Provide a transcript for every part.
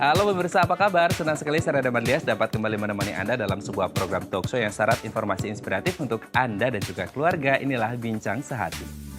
Halo pemirsa, apa kabar? Senang sekali saya Rada Marlias dapat kembali menemani Anda dalam sebuah program talkshow yang syarat informasi inspiratif untuk Anda dan juga keluarga. Inilah Bincang Sehati.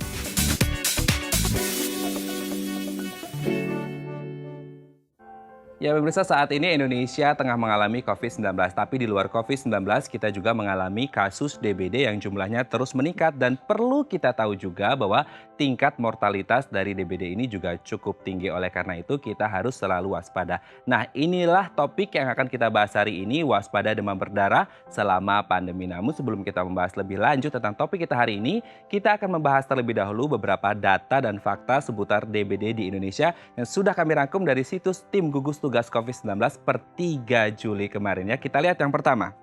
Ya pemirsa, saat ini Indonesia tengah mengalami COVID-19. Tapi di luar COVID-19 kita juga mengalami kasus DBD yang jumlahnya terus meningkat. Dan perlu kita tahu juga bahwa tingkat mortalitas dari DBD ini juga cukup tinggi. Oleh karena itu kita harus selalu waspada. Nah, inilah topik yang akan kita bahas hari ini, waspada demam berdarah selama pandemi. Namun sebelum kita membahas lebih lanjut tentang topik kita hari ini, kita akan membahas terlebih dahulu beberapa data dan fakta seputar DBD di Indonesia yang sudah kami rangkum dari situs tim gugus tugas COVID-19 per 3 Juli kemarin ya. Kita lihat yang pertama.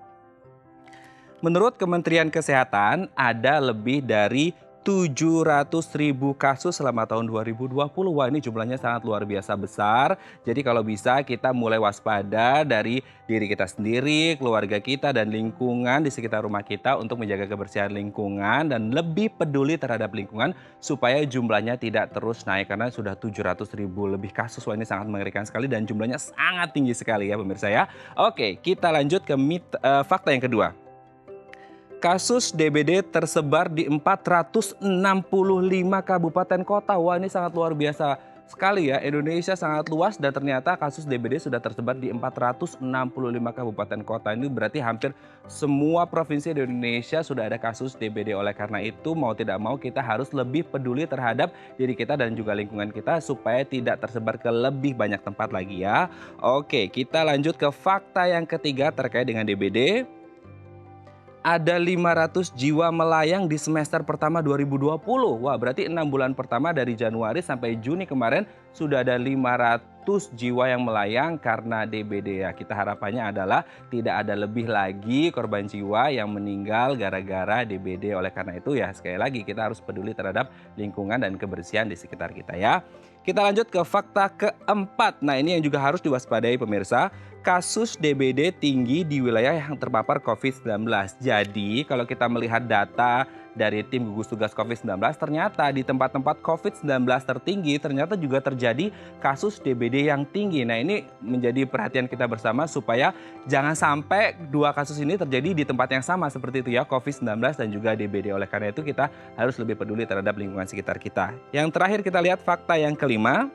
Menurut Kementerian Kesehatan ada lebih dari 700.000 kasus selama tahun 2020. Wah, ini jumlahnya sangat luar biasa besar. Jadi kalau bisa kita mulai waspada dari diri kita sendiri, keluarga kita, dan lingkungan di sekitar rumah kita untuk menjaga kebersihan lingkungan dan lebih peduli terhadap lingkungan supaya jumlahnya tidak terus naik karena sudah 700.000 lebih kasus. Wah, ini sangat mengerikan sekali dan jumlahnya sangat tinggi sekali ya pemirsa ya. Oke, kita lanjut ke fakta yang kedua. Kasus DBD tersebar di 465 kabupaten kota. Wah, ini sangat luar biasa sekali ya. Indonesia sangat luas dan ternyata kasus DBD sudah tersebar di 465 kabupaten kota. Ini berarti hampir semua provinsi di Indonesia sudah ada kasus DBD. Oleh karena itu mau tidak mau kita harus lebih peduli terhadap diri kita dan juga lingkungan kita supaya tidak tersebar ke lebih banyak tempat lagi ya. Oke, kita lanjut ke fakta yang ketiga terkait dengan DBD. Ada 500 jiwa melayang di semester pertama 2020. Wah, berarti 6 bulan pertama dari Januari sampai Juni kemarin sudah ada 500 jiwa yang melayang karena DBD ya. Kita harapannya adalah tidak ada lebih lagi korban jiwa yang meninggal gara-gara DBD. Oleh karena itu ya sekali lagi kita harus peduli terhadap lingkungan dan kebersihan di sekitar kita ya. Kita lanjut ke fakta keempat. Nah, ini yang juga harus diwaspadai pemirsa. Kasus DBD tinggi di wilayah yang terpapar COVID-19. Jadi kalau kita melihat data dari tim gugus tugas COVID-19, ternyata di tempat-tempat COVID-19 tertinggi ternyata juga terjadi kasus DBD yang tinggi. Nah, ini menjadi perhatian kita bersama supaya jangan sampai dua kasus ini terjadi di tempat yang sama seperti itu ya, COVID-19 dan juga DBD. Oleh karena itu kita harus lebih peduli terhadap lingkungan sekitar kita. Yang terakhir kita lihat fakta yang kelima.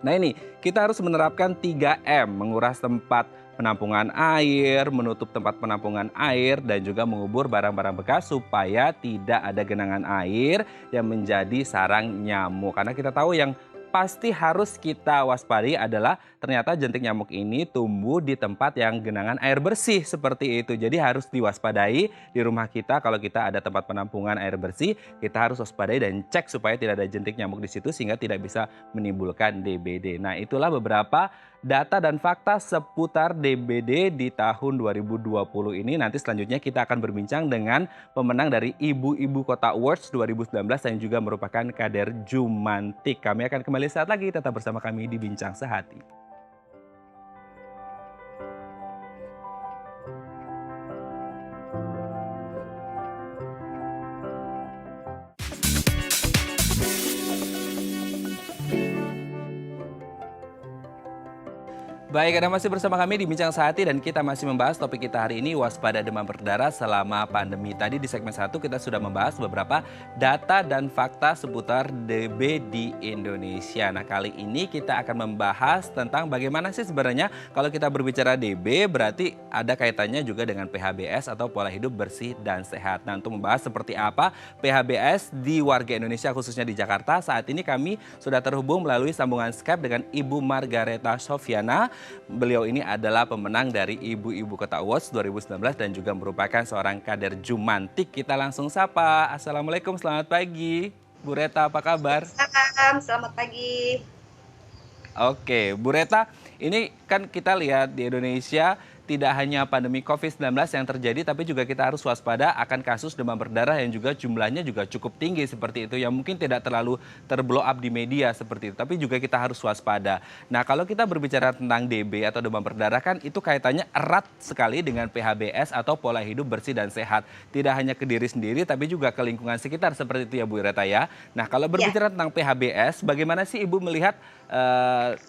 Nah, ini kita harus menerapkan 3M, menguras tempat penampungan air, menutup tempat penampungan air, dan juga mengubur barang-barang bekas supaya tidak ada genangan air yang menjadi sarang nyamuk. Karena kita tahu yang pasti harus kita waspadai adalah ternyata jentik nyamuk ini tumbuh di tempat yang genangan air bersih seperti itu. Jadi harus diwaspadai di rumah kita kalau kita ada tempat penampungan air bersih, kita harus waspadai dan cek supaya tidak ada jentik nyamuk di situ sehingga tidak bisa menimbulkan DBD. Nah, itulah beberapa data dan fakta seputar DBD di tahun 2020 ini. Nanti selanjutnya kita akan berbincang dengan pemenang dari Ibu-Ibu Kota Awards 2019 yang juga merupakan kader Jumantik. Kami akan kembali saat lagi, tetap bersama kami di Bincang Sehati. Baik, Anda masih bersama kami di Bincang Sehati dan kita masih membahas topik kita hari ini, waspada demam berdarah selama pandemi. Tadi di segmen 1 kita sudah membahas beberapa data dan fakta seputar DB di Indonesia. Nah, kali ini kita akan membahas tentang bagaimana sih sebenarnya kalau kita berbicara DB berarti ada kaitannya juga dengan PHBS atau pola hidup bersih dan sehat. Nah, untuk membahas seperti apa PHBS di warga Indonesia khususnya di Jakarta, saat ini kami sudah terhubung melalui sambungan Skype dengan Ibu Margareta Sofiana. Beliau ini adalah pemenang dari Ibu-Ibu Kota Awards 2019 dan juga merupakan seorang kader Jumantik. Kita langsung sapa. Assalamualaikum, selamat pagi. Bu Reta, apa kabar? Selamat pagi. Oke, Bu Reta, ini kan kita lihat di Indonesia tidak hanya pandemi COVID-19 yang terjadi, tapi juga kita harus waspada akan kasus demam berdarah yang juga jumlahnya juga cukup tinggi seperti itu, yang mungkin tidak terlalu terblow up di media seperti itu, tapi juga kita harus waspada. Nah, kalau kita berbicara tentang DB atau demam berdarah kan itu kaitannya erat sekali dengan PHBS atau pola hidup bersih dan sehat. Tidak hanya ke diri sendiri, tapi juga ke lingkungan sekitar seperti itu ya Bu Reta ya. Nah, kalau berbicara tentang PHBS, bagaimana sih Ibu melihat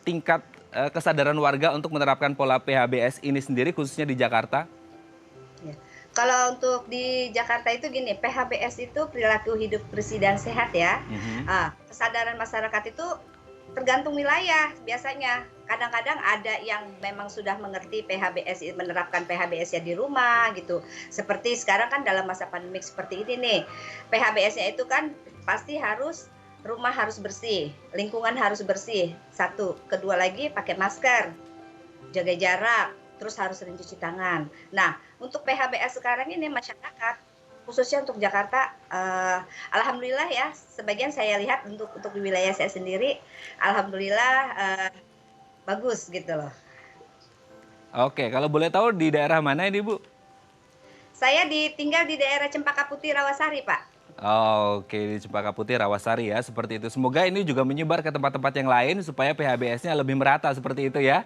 tingkat kesadaran warga untuk menerapkan pola PHBS ini sendiri khususnya di Jakarta? Ya. Kalau untuk di Jakarta itu gini, PHBS itu perilaku hidup bersih dan sehat ya. Mhm. Kesadaran masyarakat itu tergantung wilayah biasanya. Kadang-kadang ada yang memang sudah mengerti PHBS, menerapkan PHBS ya di rumah gitu. Seperti sekarang kan dalam masa pandemik seperti ini nih, PHBS-nya itu kan pasti harus rumah harus bersih, lingkungan harus bersih. Satu, kedua lagi pakai masker, jaga jarak, terus harus sering cuci tangan. Nah, untuk PHBS sekarang ini masyarakat, khususnya untuk Jakarta, alhamdulillah ya, sebagian saya lihat untuk di wilayah saya sendiri, alhamdulillah bagus gitu loh. Oke, kalau boleh tahu di daerah mana ini, Bu? Saya tinggal di daerah Cempaka Putih, Rawasari, Pak. Oke, di Cempaka Putih, Rawasari ya, seperti itu. Semoga ini juga menyebar ke tempat-tempat yang lain supaya PHBS-nya lebih merata seperti itu ya.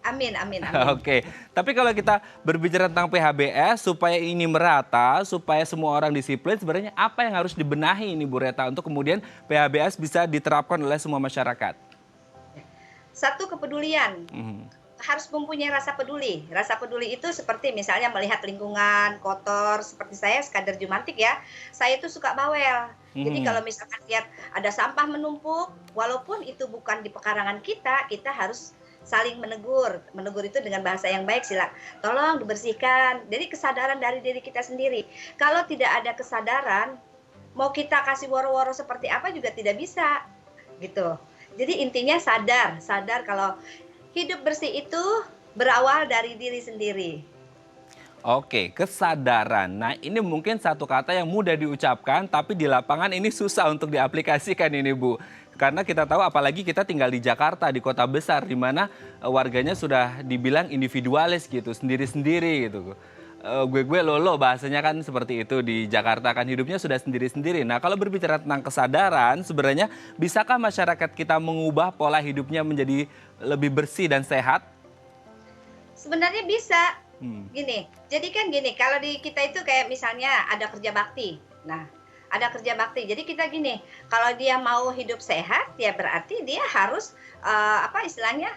Amin, amin, amin. Oke, tapi kalau kita berbicara tentang PHBS supaya ini merata, supaya semua orang disiplin, sebenarnya apa yang harus dibenahi ini Bu Reta untuk kemudian PHBS bisa diterapkan oleh semua masyarakat? Satu, kepedulian. Mhm. Harus mempunyai rasa peduli. Rasa peduli itu seperti misalnya melihat lingkungan kotor, seperti saya sekadar jumantik ya, saya itu suka bawel. Jadi Mhm. kalau misalkan lihat ada sampah menumpuk, walaupun itu bukan di pekarangan kita, kita harus saling menegur. Menegur itu dengan bahasa yang baik, sila tolong dibersihkan. Jadi kesadaran dari diri kita sendiri. Kalau tidak ada kesadaran, mau kita kasih woro-woro seperti apa juga tidak bisa, gitu. Jadi intinya sadar, sadar kalau hidup bersih itu berawal dari diri sendiri. Oke, kesadaran. Nah, ini mungkin satu kata yang mudah diucapkan, tapi di lapangan ini susah untuk diaplikasikan ini, Bu. Karena kita tahu apalagi kita tinggal di Jakarta, di kota besar, di mana warganya sudah dibilang individualis gitu, sendiri-sendiri gitu. Gue lolo bahasanya kan seperti itu di Jakarta kan hidupnya sudah sendiri-sendiri. Nah, kalau berbicara tentang kesadaran, sebenarnya bisakah masyarakat kita mengubah pola hidupnya menjadi lebih bersih dan sehat? Sebenarnya bisa. Hmm. Gini, jadi kan gini, kalau di kita itu kayak misalnya ada kerja bakti. Nah, ada kerja bakti. Jadi kita gini, kalau dia mau hidup sehat, ya berarti dia harus apa istilahnya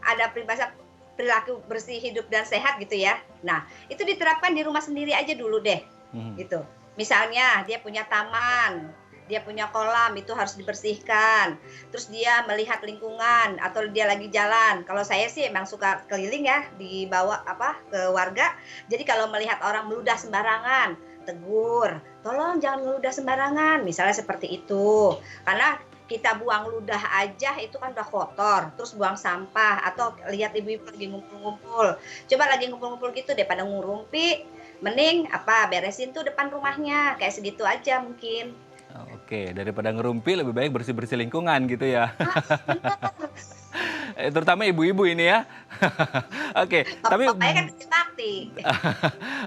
ada peribahasa perilaku bersih hidup dan sehat gitu ya. Nah, itu diterapkan di rumah sendiri aja dulu deh, Hmm. gitu. Misalnya dia punya taman, dia punya kolam, itu harus dibersihkan. Terus dia melihat lingkungan atau dia lagi jalan. Kalau saya sih emang suka keliling ya, dibawa apa ke warga. Jadi kalau melihat orang meludah sembarangan, tegur, tolong jangan meludah sembarangan, misalnya seperti itu. Karena kita buang ludah aja itu kan udah kotor, terus buang sampah atau lihat ibu-ibu lagi ngumpul-ngumpul. Coba lagi ngumpul-ngumpul gitu deh pada ngurumpi, mending apa beresin tuh depan rumahnya, kayak segitu aja mungkin. Oke, daripada ngerumpi lebih baik bersih-bersih lingkungan gitu ya. Bener. Terutama ibu-ibu ini ya. Oke, tapi Bapaknya kan kerja bakti.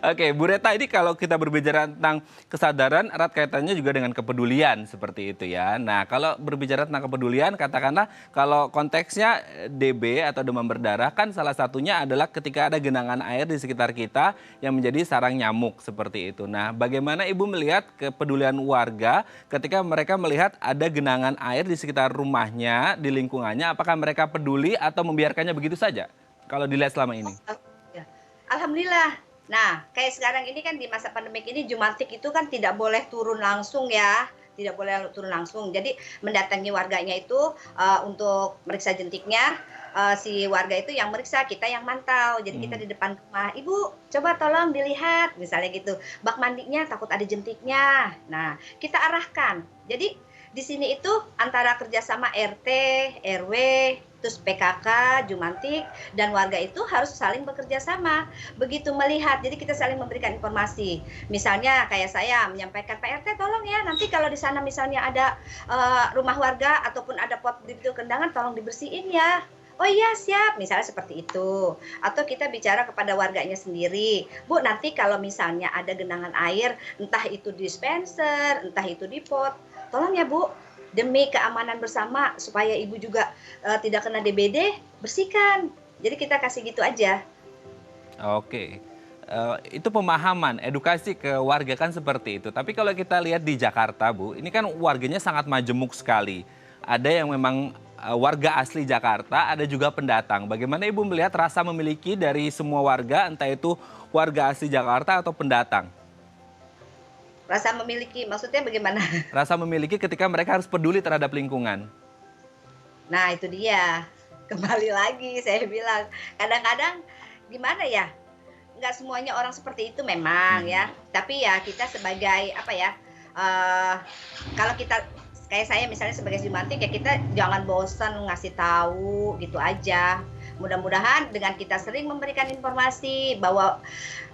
oke, Bu Reta ini kalau kita berbicara tentang kesadaran erat kaitannya juga dengan kepedulian seperti itu ya. Nah, kalau berbicara tentang kepedulian katakanlah kalau konteksnya DB atau demam berdarah kan salah satunya adalah ketika ada genangan air di sekitar kita yang menjadi sarang nyamuk seperti itu. Nah, bagaimana Ibu melihat kepedulian warga ketika mereka melihat ada genangan air di sekitar rumahnya, di lingkungannya, apakah mereka peduli atau membiarkannya begitu saja? Kalau dilihat selama ini. Ya. Alhamdulillah. Nah, kayak sekarang ini kan di masa pandemik ini jumantik itu kan tidak boleh turun langsung ya. Tidak boleh turun langsung. Jadi mendatangi warganya itu untuk meriksa jentiknya. Si warga itu yang meriksa, kita yang mantau. Jadi kita di depan rumah, Ibu coba tolong dilihat. Misalnya gitu, bak mandinya takut ada jentiknya. Nah, kita arahkan. Jadi di sini itu antara kerjasama RT, RW, terus PKK, Jumantik, dan warga itu harus saling bekerja sama. Begitu melihat, jadi kita saling memberikan informasi. Misalnya kayak saya menyampaikan, Pak RT tolong ya, nanti kalau di sana misalnya ada rumah warga ataupun ada pot di kendangan, tolong dibersihin ya. Oh iya siap, misalnya seperti itu. Atau kita bicara kepada warganya sendiri, Bu nanti kalau misalnya ada genangan air, entah itu dispenser, entah itu di pot, tolong ya Bu, demi keamanan bersama supaya Ibu juga tidak kena DBD, bersihkan. Jadi kita kasih gitu aja. Oke. Itu pemahaman, edukasi ke warga kan seperti itu. Tapi kalau kita lihat di Jakarta, Bu, ini kan warganya sangat majemuk sekali. Ada yang memang warga asli Jakarta, ada juga pendatang. Bagaimana Ibu melihat rasa memiliki dari semua warga, entah itu warga asli Jakarta atau pendatang? Rasa memiliki, maksudnya bagaimana? Rasa memiliki ketika mereka harus peduli terhadap lingkungan. Nah, itu dia. Kembali lagi saya bilang, kadang-kadang gimana ya, nggak semuanya orang seperti itu memang ya. Tapi ya kita sebagai apa ya, kalau kita kayak saya misalnya sebagai jumantik ya kita jangan bosan ngasih tahu gitu aja. Mudah-mudahan dengan kita sering memberikan informasi bahwa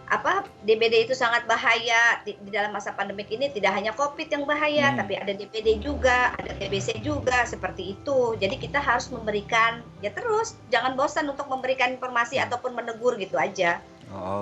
apa DBD itu sangat bahaya di dalam masa pandemik ini, tidak hanya COVID yang bahaya, tapi ada DBD juga, ada TBC juga seperti itu. Jadi kita harus memberikan ya terus jangan bosan untuk memberikan informasi ataupun menegur gitu aja.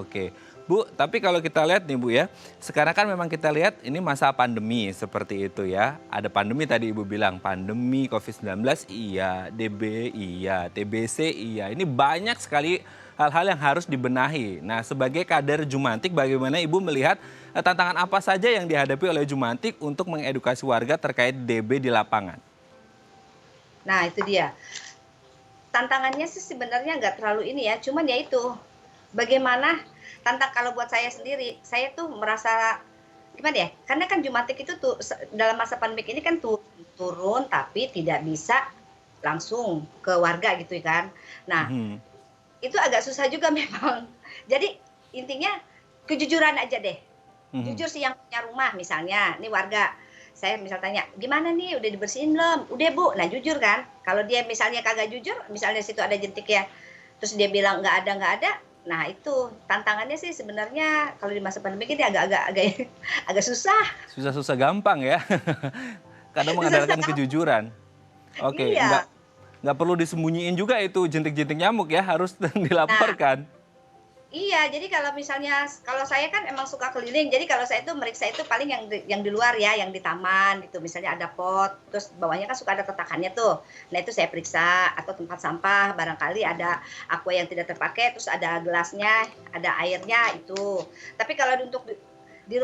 Oke. Bu, tapi kalau kita lihat nih Bu ya, sekarang kan memang kita lihat ini masa pandemi seperti itu ya. Ada pandemi tadi Ibu bilang, pandemi COVID-19 iya, DB iya, TBC iya. Ini banyak sekali hal-hal yang harus dibenahi. Nah, sebagai kader Jumantik, bagaimana Ibu melihat tantangan apa saja yang dihadapi oleh Jumantik untuk mengedukasi warga terkait DB di lapangan? Nah, itu dia. Tantangannya sih sebenarnya nggak terlalu ini ya, cuman ya itu, bagaimana kalau buat saya sendiri, saya tuh merasa gimana ya, karena kan Jumantik itu tuh dalam masa pandemik ini kan turun tapi tidak bisa langsung ke warga gitu kan. Nah, itu agak susah juga memang. Jadi intinya kejujuran aja deh. Jujur sih yang punya rumah misalnya, nih warga, saya misal tanya, gimana nih udah dibersihin belum? Udah Bu, nah jujur kan. Kalau dia misalnya kagak jujur, misalnya situ ada jentik ya, terus dia bilang nggak ada, nah itu tantangannya sih sebenarnya kalau di masa pandemi ini agak susah. Susah-susah gampang ya. Kadang mengandalkan kejujuran. Oke, Iya. nggak perlu disembunyiin juga itu jentik-jentik nyamuk ya, harus dilaporkan. Iya, jadi kalau misalnya kalau saya kan emang suka keliling, jadi kalau saya itu meriksa itu paling yang di luar ya, yang di taman gitu. Misalnya ada pot, terus bawahnya kan suka ada tatakannya tuh. Nah, itu saya periksa atau tempat sampah, barangkali ada aqua yang tidak terpakai, terus ada gelasnya, ada airnya itu. Tapi kalau untuk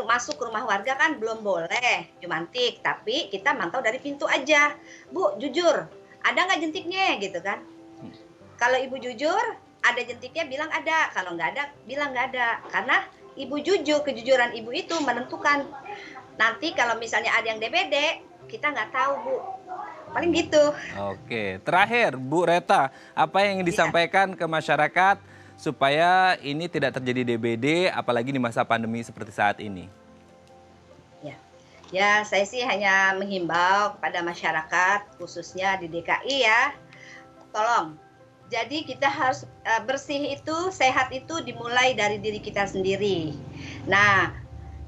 masuk ke rumah warga kan belum boleh Jumantik, tapi kita mantau dari pintu aja. Bu, jujur, ada nggak jentiknya gitu kan? Kalau Ibu jujur, ada jentiknya bilang ada, kalau nggak ada bilang nggak ada. Karena Ibu jujur, kejujuran Ibu itu menentukan. Nanti kalau misalnya ada yang DBD, kita nggak tahu Bu. Paling gitu. Oke, terakhir Bu Reta, apa yang ingin disampaikan ke masyarakat supaya ini tidak terjadi DBD, apalagi di masa pandemi seperti saat ini? Ya, saya sih hanya menghimbau kepada masyarakat, khususnya di DKI ya, tolong. Jadi kita harus bersih itu, sehat itu dimulai dari diri kita sendiri. Nah,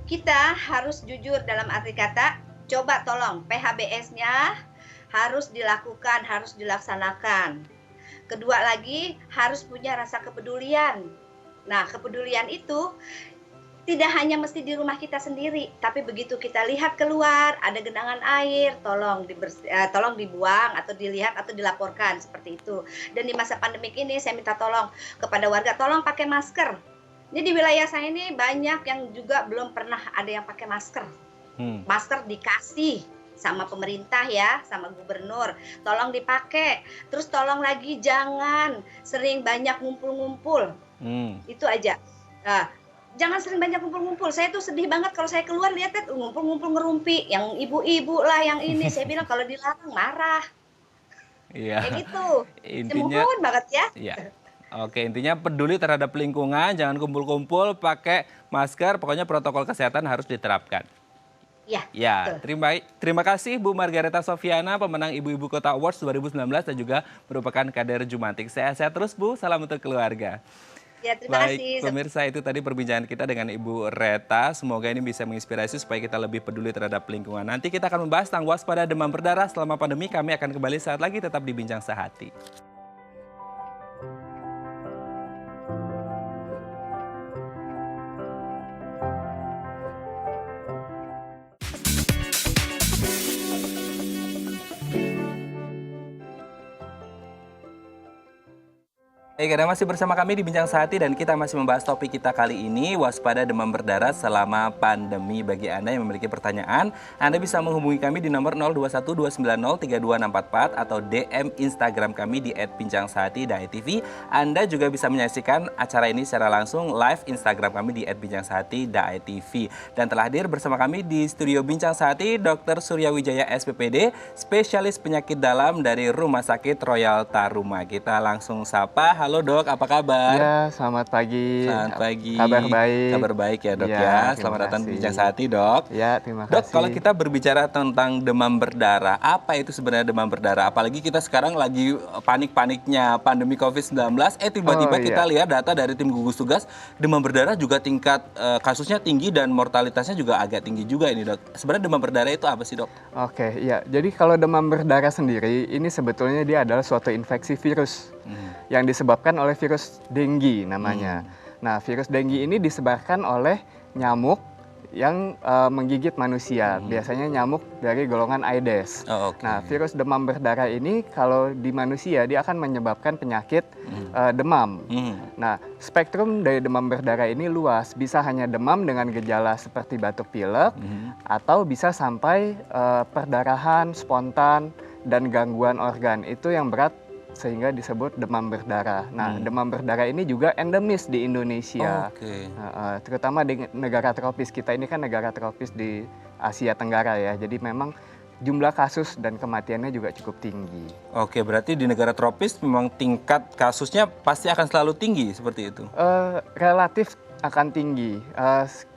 kita harus jujur dalam arti kata, coba tolong PHBS-nya harus dilakukan, harus dilaksanakan. Kedua lagi, harus punya rasa kepedulian. Nah, kepedulian itu tidak hanya mesti di rumah kita sendiri, tapi begitu kita lihat keluar ada genangan air, tolong dibuang atau dilihat atau dilaporkan seperti itu. Dan di masa pandemik ini saya minta tolong kepada warga, tolong pakai masker. Ini di wilayah saya ini banyak yang juga belum pernah ada yang pakai masker. Masker dikasih sama pemerintah ya, sama gubernur, tolong dipakai. Terus tolong lagi jangan sering banyak ngumpul-ngumpul. Itu aja. Nah, jangan sering banyak ngumpul-ngumpul. Saya tuh sedih banget kalau saya keluar lihat ngumpul-ngumpul ngerumpi. Yang ibu-ibu lah yang ini. Saya bilang kalau dilarang marah. Iya. Kayak gitu. Intinya Mohon banget ya. Iya. Oke, intinya peduli terhadap lingkungan, jangan kumpul-kumpul, pakai masker, pokoknya protokol kesehatan harus diterapkan. Ya, Ya, terima kasih Bu Margareta Sofiana, pemenang Ibu-Ibu Kota Awards 2019 dan juga merupakan kader Jumantik. Sehat-sehat terus Bu, salam untuk keluarga. Ya, terima Baik, kasih. pemirsa, itu tadi perbincangan kita dengan Ibu Reta. Semoga ini bisa menginspirasi supaya kita lebih peduli terhadap lingkungan. Nanti kita akan membahas tentang waspada demam berdarah selama pandemi. Kami akan kembali saat lagi, tetap di Bincang Sehati. Karena masih bersama kami di Bincang Sehati dan kita masih membahas topik kita kali ini, waspada demam berdarah selama pandemi. Bagi Anda yang memiliki pertanyaan, Anda bisa menghubungi kami di nomor 0212903244 atau DM Instagram kami di @bincangSehati.tv. Anda juga bisa menyaksikan acara ini secara langsung live Instagram kami di @bincangSehati.tv. Dan telah hadir bersama kami di studio Bincang Sehati Dr. Surya Wijaya SPPD, spesialis penyakit dalam dari Rumah Sakit Royal Taruma. Kita langsung sapa. Halo Dok, apa kabar? Ya, selamat pagi. Selamat pagi. Kabar baik. Kabar baik ya Dok Ya, ya. terima Selamat datang di kasih. Bincang Sehati Dok. Ya, terima kasih. Dok, kalau kita berbicara tentang demam berdarah, apa itu sebenarnya demam berdarah? Apalagi kita sekarang lagi panik-paniknya pandemi COVID-19, tiba-tiba kita lihat data dari tim gugus tugas, demam berdarah juga tingkat kasusnya tinggi dan mortalitasnya juga agak tinggi juga ini Dok. Sebenarnya demam berdarah itu apa sih Dok? Oke, ya. Jadi kalau demam berdarah sendiri, ini sebetulnya dia adalah suatu infeksi virus yang disebabkan oleh virus dengue namanya. Nah, virus dengue ini disebarkan oleh nyamuk yang menggigit manusia. Biasanya nyamuk dari golongan Aedes. Oh, oke. Nah, virus demam berdarah ini kalau di manusia dia akan menyebabkan penyakit demam. Nah, spektrum dari demam berdarah ini luas. Bisa hanya demam dengan gejala seperti batuk pilek, atau bisa sampai perdarahan spontan dan gangguan organ. Itu yang berat sehingga disebut demam berdarah. Nah, demam berdarah ini juga endemis di Indonesia. Oke. Terutama di negara tropis. Kita ini kan negara tropis di Asia Tenggara ya. Jadi memang jumlah kasus dan kematiannya juga cukup tinggi. Oke, berarti di negara tropis memang tingkat kasusnya pasti akan selalu tinggi seperti itu. Relatif akan tinggi.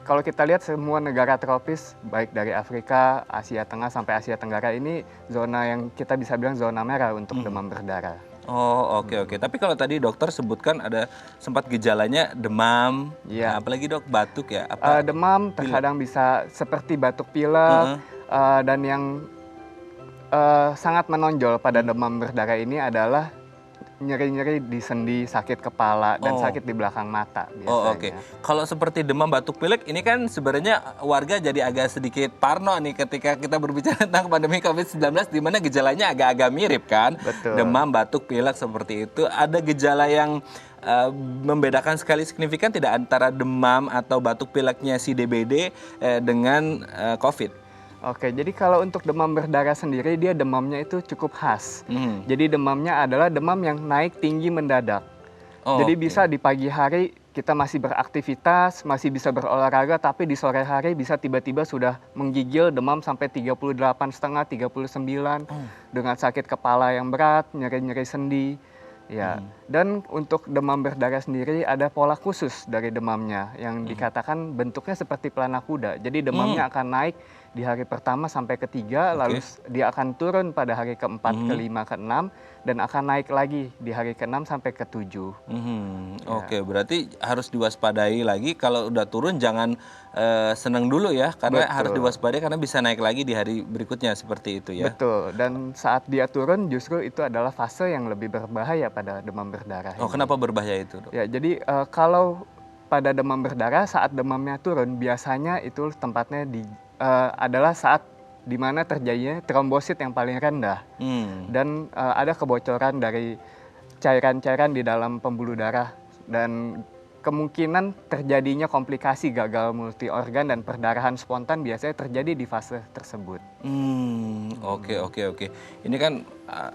Kalau kita lihat semua negara tropis, baik dari Afrika, Asia Tengah sampai Asia Tenggara ini zona yang kita bisa bilang zona merah untuk demam berdarah. Oh, oke. Tapi kalau tadi dokter sebutkan ada sempat gejalanya demam, Iya. nah, apalagi Dok batuk ya? Apa? Demam terkadang bisa seperti batuk pilek, dan yang sangat menonjol pada demam berdarah ini adalah nyeri-nyeri di sendi, sakit kepala, dan sakit di belakang mata biasanya. Oh, oke. Kalau seperti demam batuk pilek ini kan sebenarnya warga jadi agak sedikit parno nih ketika kita berbicara tentang pandemi COVID-19 di mana gejalanya agak-agak mirip kan? Betul. Demam, batuk, pilek seperti itu. Ada gejala yang membedakan sekali signifikan tidak antara demam atau batuk pileknya si DBD dengan COVID? Oke, jadi kalau untuk demam berdarah sendiri, dia demamnya itu cukup khas. Jadi demamnya adalah demam yang naik tinggi mendadak. Jadi bisa di pagi hari kita masih beraktivitas, masih bisa berolahraga, tapi di sore hari bisa tiba-tiba sudah menggigil demam sampai 38,5, 39, dengan sakit kepala yang berat, nyeri-nyeri sendi. Ya, dan untuk demam berdarah sendiri ada pola khusus dari demamnya yang dikatakan bentuknya seperti pelana kuda. Jadi demamnya akan naik di hari pertama sampai ketiga, lalu dia akan turun pada hari keempat, kelima, keenam, dan akan naik lagi di hari keenam sampai ketujuh. Oke, berarti harus diwaspadai lagi. Kalau udah turun jangan senang dulu ya, karena harus diwaspadai karena bisa naik lagi di hari berikutnya seperti itu ya. Betul, dan saat dia turun justru itu adalah fase yang lebih berbahaya pada demam berdarah. Oh, kenapa berbahaya itu, Dok? Ya, jadi kalau pada demam berdarah saat demamnya turun biasanya itu tempatnya adalah saat di mana terjadinya trombosit yang paling rendah dan ada kebocoran dari cairan-cairan di dalam pembuluh darah dan kemungkinan terjadinya komplikasi gagal multi organ dan perdarahan spontan biasanya terjadi di fase tersebut. Oke. Ini kan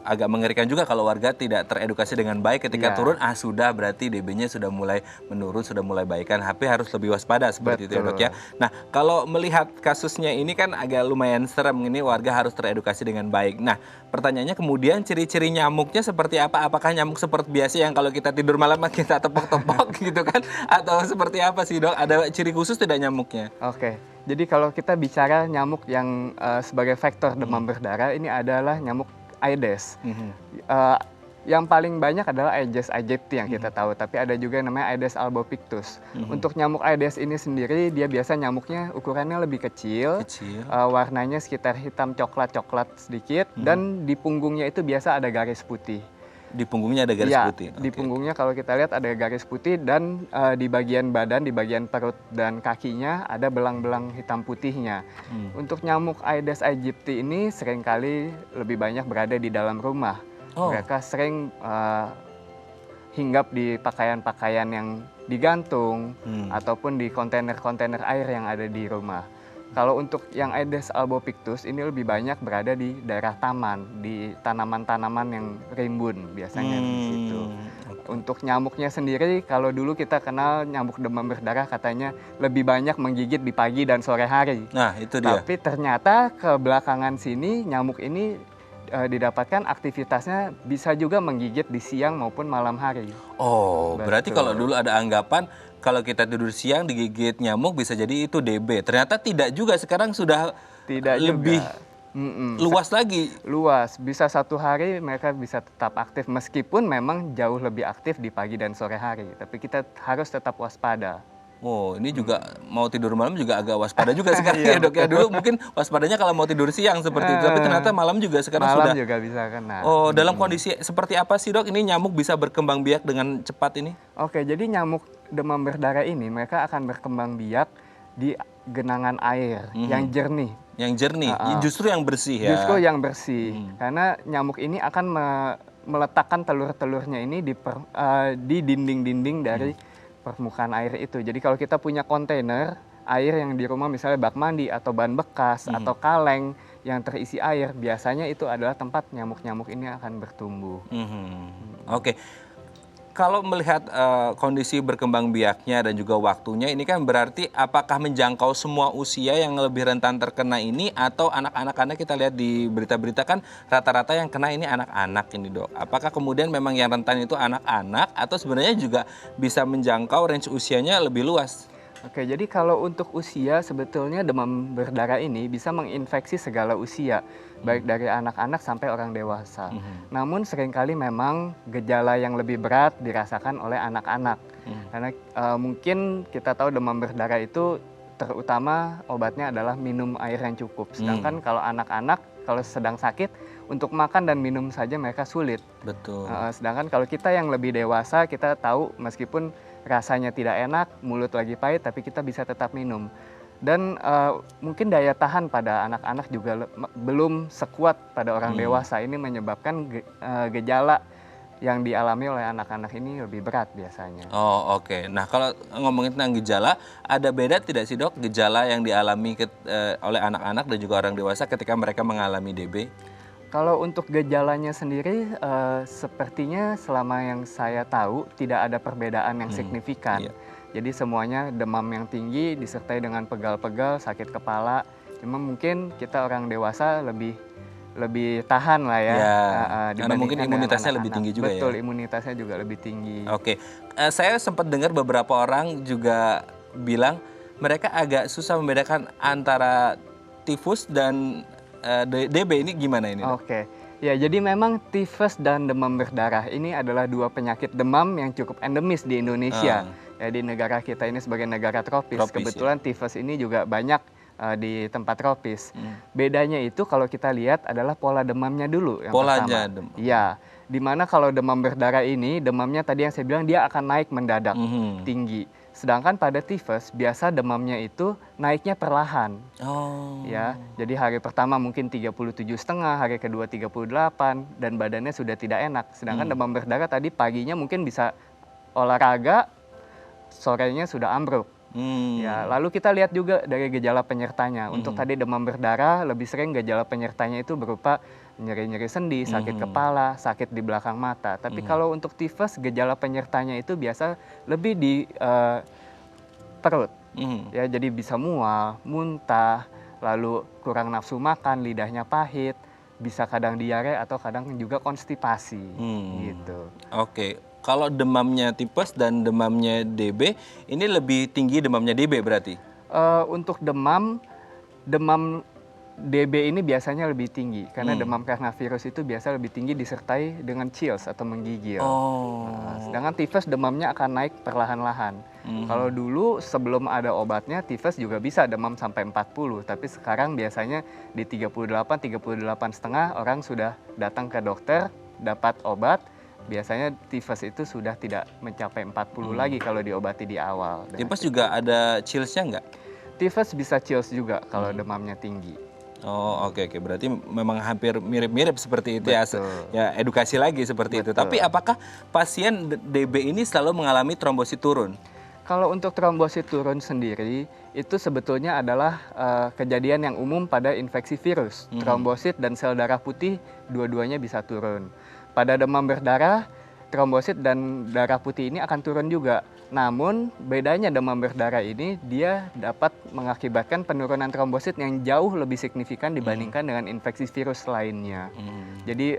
agak mengerikan juga kalau warga tidak teredukasi dengan baik ketika turun, sudah berarti DB-nya sudah mulai menurun, sudah mulai baikan. HP harus lebih waspada seperti itu ya Dok ya. Nah, kalau melihat kasusnya ini kan agak lumayan serem, ini warga harus teredukasi dengan baik. Nah, pertanyaannya kemudian ciri-ciri nyamuknya seperti apa? Apakah nyamuk seperti biasa yang kalau kita tidur malam kita tepok-tepok gitu kan? Atau seperti apa sih Dok? Ada ciri khusus tidak nyamuknya? Oke, jadi kalau kita bicara nyamuk yang sebagai faktor demam berdarah, ini adalah nyamuk Aedes. Yang paling banyak adalah Aedes aegypti yang kita tahu, tapi ada juga yang namanya Aedes albopictus. Untuk nyamuk Aedes ini sendiri, dia biasa nyamuknya ukurannya lebih kecil. Warnanya sekitar hitam coklat-coklat sedikit, dan di punggungnya itu biasa ada garis putih. Di punggungnya ada garis putih? Di punggungnya kalau kita lihat ada garis putih, dan di bagian badan, di bagian perut dan kakinya ada belang-belang hitam putihnya. Untuk nyamuk Aedes aegypti ini seringkali lebih banyak berada di dalam rumah. Mereka sering hinggap di pakaian-pakaian yang digantung ataupun di kontainer-kontainer air yang ada di rumah. Kalau untuk yang Aedes albopictus ini lebih banyak berada di daerah taman, di tanaman-tanaman yang rimbun biasanya di situ. Untuk nyamuknya sendiri, kalau dulu kita kenal nyamuk demam berdarah katanya lebih banyak menggigit di pagi dan sore hari. Nah, itu dia. Tapi ternyata ke belakangan sini nyamuk ini didapatkan aktivitasnya bisa juga menggigit di siang maupun malam hari. Oh, Betul. berarti kalau dulu ada anggapan kalau kita tidur siang digigit nyamuk bisa jadi itu DB. Ternyata tidak juga, sekarang sudah lebih luas lagi. Luas, bisa satu hari mereka bisa tetap aktif meskipun memang jauh lebih aktif di pagi dan sore hari. Tapi kita harus tetap waspada. Oh, ini juga mau tidur malam juga agak waspada juga sekarang ya dok ya. Dulu mungkin waspadanya kalau mau tidur siang seperti itu, tapi ternyata malam juga sekarang Malam sudah. juga bisa kena. Oh, dalam kondisi seperti apa sih dok? Ini nyamuk bisa berkembang biak dengan cepat ini? Oke, jadi nyamuk demam berdarah ini mereka akan berkembang biak di genangan air yang jernih. Yang jernih, justru yang bersih ya? Justru yang bersih, karena nyamuk ini akan meletakkan telur-telurnya ini di dinding-dinding dari permukaan air itu. Jadi kalau kita punya kontainer air yang di rumah misalnya bak mandi atau ban bekas atau kaleng yang terisi air, biasanya itu adalah tempat nyamuk-nyamuk ini akan bertumbuh. Oke. Kalau melihat kondisi berkembang biaknya dan juga waktunya, ini kan berarti apakah menjangkau semua usia yang lebih rentan terkena ini atau anak-anak kita lihat di berita-berita kan rata-rata yang kena ini anak-anak ini dok. Apakah kemudian memang yang rentan itu anak-anak atau sebenarnya juga bisa menjangkau range usianya lebih luas? Oke, jadi kalau untuk usia sebetulnya demam berdarah ini bisa menginfeksi segala usia, baik dari anak-anak sampai orang dewasa. Namun seringkali memang gejala yang lebih berat dirasakan oleh anak-anak. Karena mungkin kita tahu demam berdarah itu terutama obatnya adalah minum air yang cukup. Sedangkan kalau anak-anak kalau sedang sakit untuk makan dan minum saja mereka sulit. Betul. Sedangkan kalau kita yang lebih dewasa kita tahu meskipun rasanya tidak enak, mulut lagi pahit, tapi kita bisa tetap minum. Dan mungkin daya tahan pada anak-anak juga belum sekuat pada orang dewasa. Ini menyebabkan gejala yang dialami oleh anak-anak ini lebih berat biasanya. Oh oke. Nah kalau ngomongin tentang gejala, ada beda tidak sih dok gejala yang dialami oleh anak-anak dan juga orang dewasa ketika mereka mengalami DB? Kalau untuk gejalanya sendiri, sepertinya selama yang saya tahu tidak ada perbedaan yang signifikan. Iya. Jadi semuanya demam yang tinggi disertai dengan pegal-pegal, sakit kepala. Cuma mungkin kita orang dewasa lebih tahan lah ya. Karena mungkin imunitasnya lebih tinggi juga. Betul, ya? imunitasnya juga lebih tinggi. Oke, saya sempat dengar beberapa orang juga bilang mereka agak susah membedakan antara tifus dan DB. Ini gimana ini? Oke, ya jadi memang tifus dan demam berdarah ini adalah dua penyakit demam yang cukup endemis di Indonesia. Ya, di negara kita ini sebagai negara tropis kebetulan ya. Tifus ini juga banyak di tempat tropis. Bedanya itu kalau kita lihat adalah pola demamnya dulu yang Polanya pertama. Iya, dimana kalau demam berdarah ini demamnya tadi yang saya bilang dia akan naik mendadak tinggi. Sedangkan pada tifus biasa demamnya itu naiknya perlahan. Ya, jadi hari pertama mungkin 37,5, hari kedua 38 dan badannya sudah tidak enak. Sedangkan demam berdarah tadi paginya mungkin bisa olahraga, sorenya sudah ambruk. Ya, lalu kita lihat juga dari gejala penyertanya. Untuk tadi demam berdarah lebih sering gejala penyertanya itu berupa nyeri-nyeri sendi, sakit kepala, sakit di belakang mata. Tapi kalau untuk tifus gejala penyertanya itu biasa lebih di perut. Ya, jadi bisa mual, muntah, lalu kurang nafsu makan, lidahnya pahit, bisa kadang diare atau kadang juga konstipasi gitu. Oke. Kalau demamnya tipes dan demamnya DB, ini lebih tinggi demamnya DB berarti? Untuk demam DB ini biasanya lebih tinggi karena demam karena virus itu biasa lebih tinggi disertai dengan chills atau menggigil. Sedangkan tifus demamnya akan naik perlahan-lahan. Kalau dulu sebelum ada obatnya tifus juga bisa demam sampai 40, tapi sekarang biasanya di 38,5 orang sudah datang ke dokter dapat obat. Biasanya tifus itu sudah tidak mencapai 40 lagi kalau diobati di awal. Tifus juga ada chills-nya nggak? Tifus bisa chills juga kalau demamnya tinggi. Oh, oke. Berarti memang hampir mirip-mirip seperti itu ya. Betul. Ya, edukasi lagi seperti itu. Betul. Tapi apakah pasien DB ini selalu mengalami trombosit turun? Kalau untuk trombosit turun sendiri, itu sebetulnya adalah kejadian yang umum pada infeksi virus. Trombosit dan sel darah putih dua-duanya bisa turun. Pada demam berdarah, trombosit dan darah putih ini akan turun juga. Namun bedanya demam berdarah ini, dia dapat mengakibatkan penurunan trombosit yang jauh lebih signifikan dibandingkan dengan infeksi virus lainnya. Jadi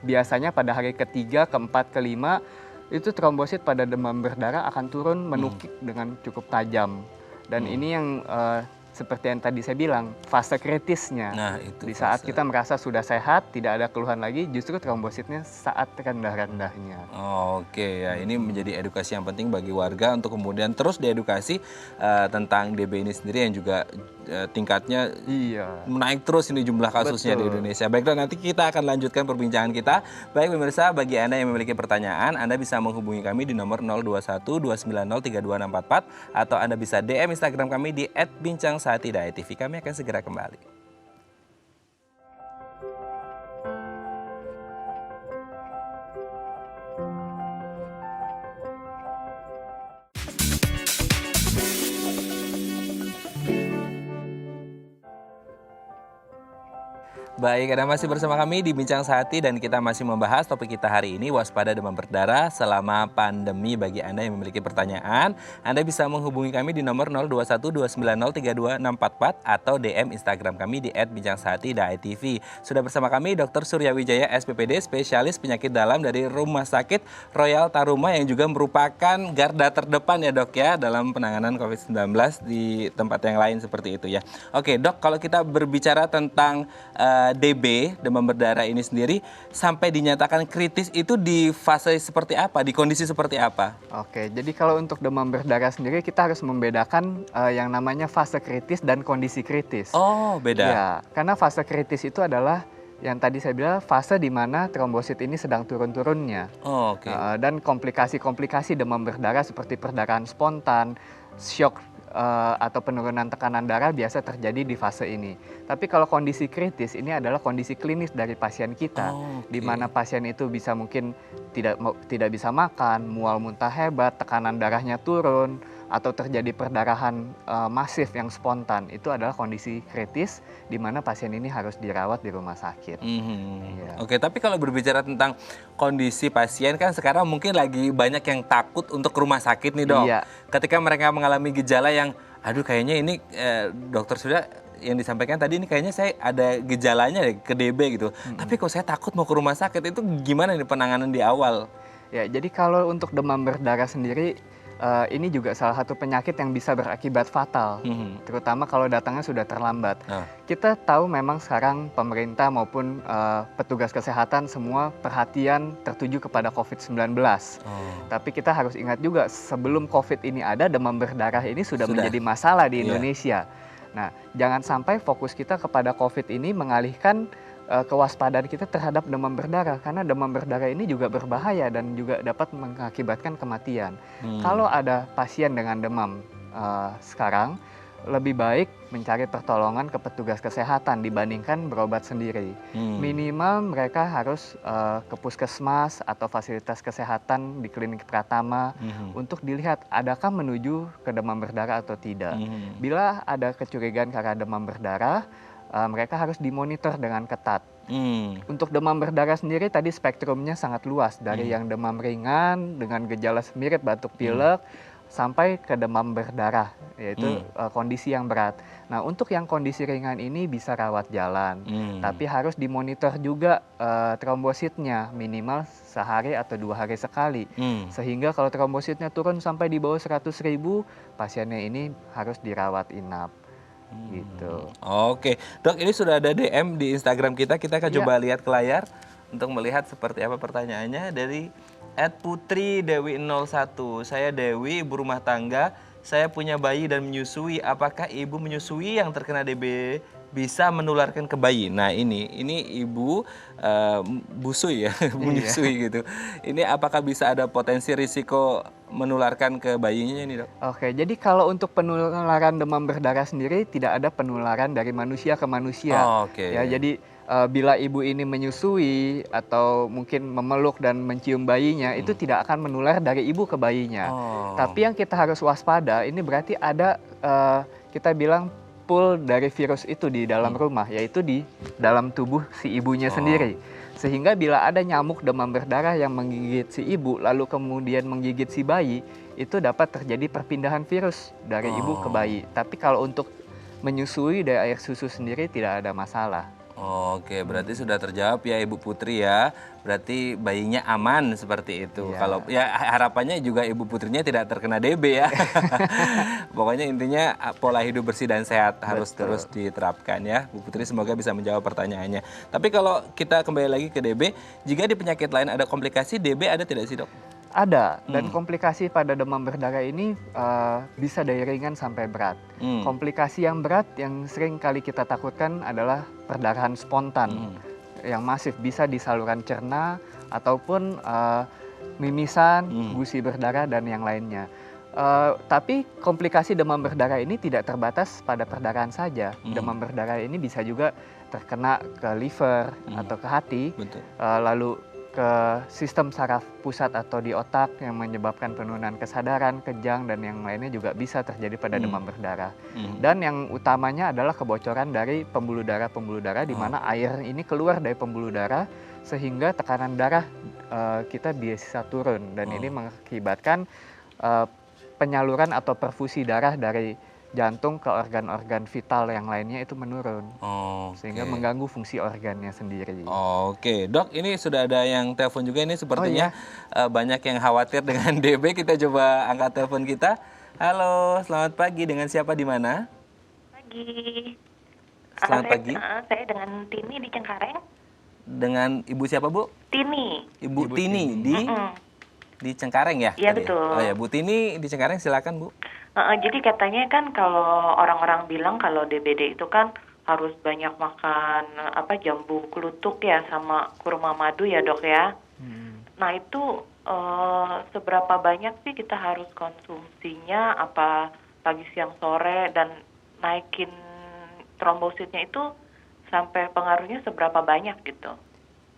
biasanya pada hari ketiga, keempat, kelima, itu trombosit pada demam berdarah akan turun menukik dengan cukup tajam. Dan ini yang seperti yang tadi saya bilang, fase kritisnya. Nah, itu Di saat fase. kita merasa sudah sehat, tidak ada keluhan lagi, justru trombositnya saat rendah-rendahnya. Oke, ya ini menjadi edukasi yang penting bagi warga untuk kemudian terus diedukasi tentang DB ini sendiri yang juga tingkatnya Iya. menaik terus ini jumlah kasusnya di Betul. Indonesia. Baiklah, nanti kita akan lanjutkan perbincangan kita. Baik pemirsa, bagi Anda yang memiliki pertanyaan, Anda bisa menghubungi kami di nomor 021 290 32644 atau Anda bisa DM Instagram kami di @bincangsaati.tv. Kami akan segera kembali. Baik, Anda masih bersama kami di Bincang Sehati dan kita masih membahas topik kita hari ini, waspada demam berdarah selama pandemi. Bagi Anda yang memiliki pertanyaan, Anda bisa menghubungi kami di nomor 021 290 32644 atau DM Instagram kami di @bincangsaati.tv. Sudah bersama kami Dr. Surya Wijaya, SPPD, spesialis penyakit dalam dari Rumah Sakit Royal Taruma yang juga merupakan garda terdepan ya dok ya dalam penanganan COVID-19 di tempat yang lain seperti itu ya. Oke dok, kalau kita berbicara tentang DB, demam berdarah ini sendiri, sampai dinyatakan kritis itu di fase seperti apa, di kondisi seperti apa? Oke, jadi kalau untuk demam berdarah sendiri kita harus membedakan yang namanya fase kritis dan kondisi kritis. Oh, beda. Ya, karena fase kritis itu adalah yang tadi saya bilang fase di mana trombosit ini sedang turun-turunnya. Oh, oke. Dan komplikasi-komplikasi demam berdarah seperti perdarahan spontan, shock atau penurunan tekanan darah biasa terjadi di fase ini. Tapi kalau kondisi kritis ini adalah kondisi klinis dari pasien kita, di mana pasien itu bisa mungkin tidak bisa makan, mual muntah hebat, tekanan darahnya turun, atau terjadi perdarahan masif yang spontan. Itu adalah kondisi kritis di mana pasien ini harus dirawat di rumah sakit. Iya. Oke, tapi kalau berbicara tentang kondisi pasien kan sekarang mungkin lagi banyak yang takut untuk ke rumah sakit nih dok. Iya. Ketika mereka mengalami gejala yang, aduh kayaknya ini dokter sudah yang disampaikan tadi ini kayaknya saya ada gejalanya deh ke DB gitu. Tapi kok saya takut mau ke rumah sakit, itu gimana nih penanganan di awal? Ya, jadi kalau untuk demam berdarah sendiri, ini juga salah satu penyakit yang bisa berakibat fatal, terutama kalau datangnya sudah terlambat. Kita tahu memang sekarang pemerintah maupun petugas kesehatan semua perhatian tertuju kepada COVID-19. Tapi kita harus ingat juga sebelum COVID ini ada, demam berdarah ini sudah menjadi masalah di Indonesia. Nah, jangan sampai fokus kita kepada COVID ini mengalihkan kewaspadaan kita terhadap demam berdarah, karena demam berdarah ini juga berbahaya dan juga dapat mengakibatkan kematian. Kalau ada pasien dengan demam sekarang, lebih baik mencari pertolongan ke petugas kesehatan dibandingkan berobat sendiri. Minimal mereka harus ke puskesmas atau fasilitas kesehatan di klinik Pratama untuk dilihat adakah menuju ke demam berdarah atau tidak. Bila ada kecurigaan karena demam berdarah, mereka harus dimonitor dengan ketat. Untuk demam berdarah sendiri tadi spektrumnya sangat luas, dari yang demam ringan dengan gejala mirip batuk pilek sampai ke demam berdarah, yaitu kondisi yang berat. Nah, untuk yang kondisi ringan ini bisa rawat jalan, tapi harus dimonitor juga trombositnya minimal sehari atau 2 hari sekali. Sehingga kalau trombositnya turun sampai di bawah 100.000, pasiennya ini harus dirawat inap. Gitu. Oke, dok, ini sudah ada DM di Instagram kita akan coba lihat ke layar untuk melihat seperti apa pertanyaannya dari @putri_dewi01. Saya Dewi, ibu rumah tangga, saya punya bayi dan menyusui. Apakah ibu menyusui yang terkena DB bisa menularkan ke bayi? Nah ini ibu busui ya, menyusui gitu. Ini apakah bisa ada potensi risiko menularkan ke bayinya nih, Dok? Oke, jadi kalau untuk penularan demam berdarah sendiri tidak ada penularan dari manusia ke manusia. Oh, oke. Ya, jadi bila ibu ini menyusui atau mungkin memeluk dan mencium bayinya itu tidak akan menular dari ibu ke bayinya. Oh. Tapi yang kita harus waspada ini berarti ada kita bilang pool dari virus itu di dalam rumah, yaitu di dalam tubuh si ibunya sendiri. Sehingga bila ada nyamuk demam berdarah yang menggigit si ibu lalu kemudian menggigit si bayi, itu dapat terjadi perpindahan virus dari ibu ke bayi. Tapi kalau untuk menyusui dari air susu sendiri tidak ada masalah. Oke, berarti sudah terjawab ya Ibu Putri ya. Berarti bayinya aman seperti itu. Ya. Kalau ya harapannya juga Ibu Putrinya tidak terkena DB ya. Pokoknya intinya pola hidup bersih dan sehat harus terus diterapkan ya. Bu Putri semoga bisa menjawab pertanyaannya. Tapi kalau kita kembali lagi ke DB, jika di penyakit lain ada komplikasi, DB ada tidak sih, Dok? Ada, dan komplikasi pada demam berdarah ini bisa dari ringan sampai berat. Komplikasi yang berat yang sering kali kita takutkan adalah perdarahan spontan yang masif, bisa di saluran cerna ataupun mimisan, gusi berdarah dan yang lainnya. Tapi komplikasi demam berdarah ini tidak terbatas pada perdarahan saja. Demam berdarah ini bisa juga terkena ke liver atau ke hati, lalu ke sistem saraf pusat atau di otak yang menyebabkan penurunan kesadaran, kejang, dan yang lainnya juga bisa terjadi pada demam berdarah. Dan yang utamanya adalah kebocoran dari pembuluh darah di mana air ini keluar dari pembuluh darah sehingga tekanan darah kita bisa turun dan ini mengakibatkan penyaluran atau perfusi darah dari jantung ke organ-organ vital yang lainnya itu menurun, sehingga mengganggu fungsi organnya sendiri. Oke, Dok, ini sudah ada yang telepon juga ini sepertinya banyak yang khawatir dengan DB. Kita coba angkat telepon kita. Halo, selamat pagi. Dengan siapa di mana? Pagi. Selamat pagi. Saya dengan Tini di Cengkareng. Dengan Ibu siapa, Bu? Tini. Ibu Tini di Cengkareng ya? Iya, betul. Oh ya, Bu Tini di Cengkareng, silakan, Bu. Jadi katanya kan kalau orang-orang bilang kalau DBD itu kan harus banyak makan jambu klutuk ya sama kurma madu ya, Dok ya. Nah itu seberapa banyak sih kita harus konsumsinya, apa pagi siang sore, dan naikin trombositnya itu sampai pengaruhnya seberapa banyak gitu.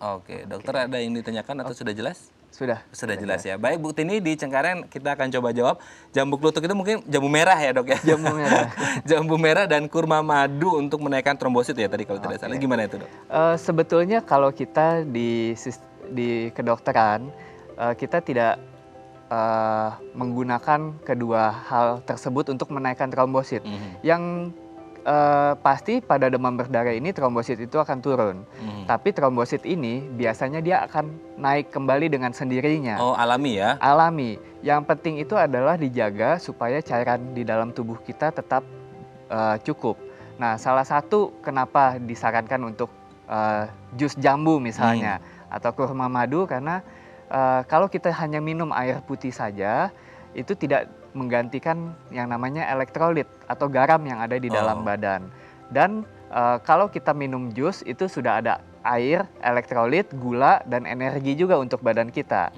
Oke, dokter ada yang ditanyakan atau sudah jelas? Sudah Jelas ya. Baik, Bu Tini di Cengkareng kita akan coba jawab. Jambu klutuk itu mungkin jambu merah ya, Dok ya? Jambu merah. Jambu merah dan kurma madu untuk menaikkan trombosit ya tadi kalau tidak salah. Gimana itu, Dok? Sebetulnya kalau kita di kedokteran, kita tidak menggunakan kedua hal tersebut untuk menaikkan trombosit. Yang pasti pada demam berdarah ini trombosit itu akan turun. Tapi trombosit ini biasanya dia akan naik kembali dengan sendirinya. Oh, alami ya? Alami. Yang penting itu adalah dijaga supaya cairan di dalam tubuh kita tetap cukup. Nah, salah satu kenapa disarankan untuk jus jambu misalnya atau kurma madu karena kalau kita hanya minum air putih saja itu tidak menggantikan yang namanya elektrolit atau garam yang ada di dalam badan. Dan kalau kita minum jus itu sudah ada air, elektrolit, gula, dan energi juga untuk badan kita.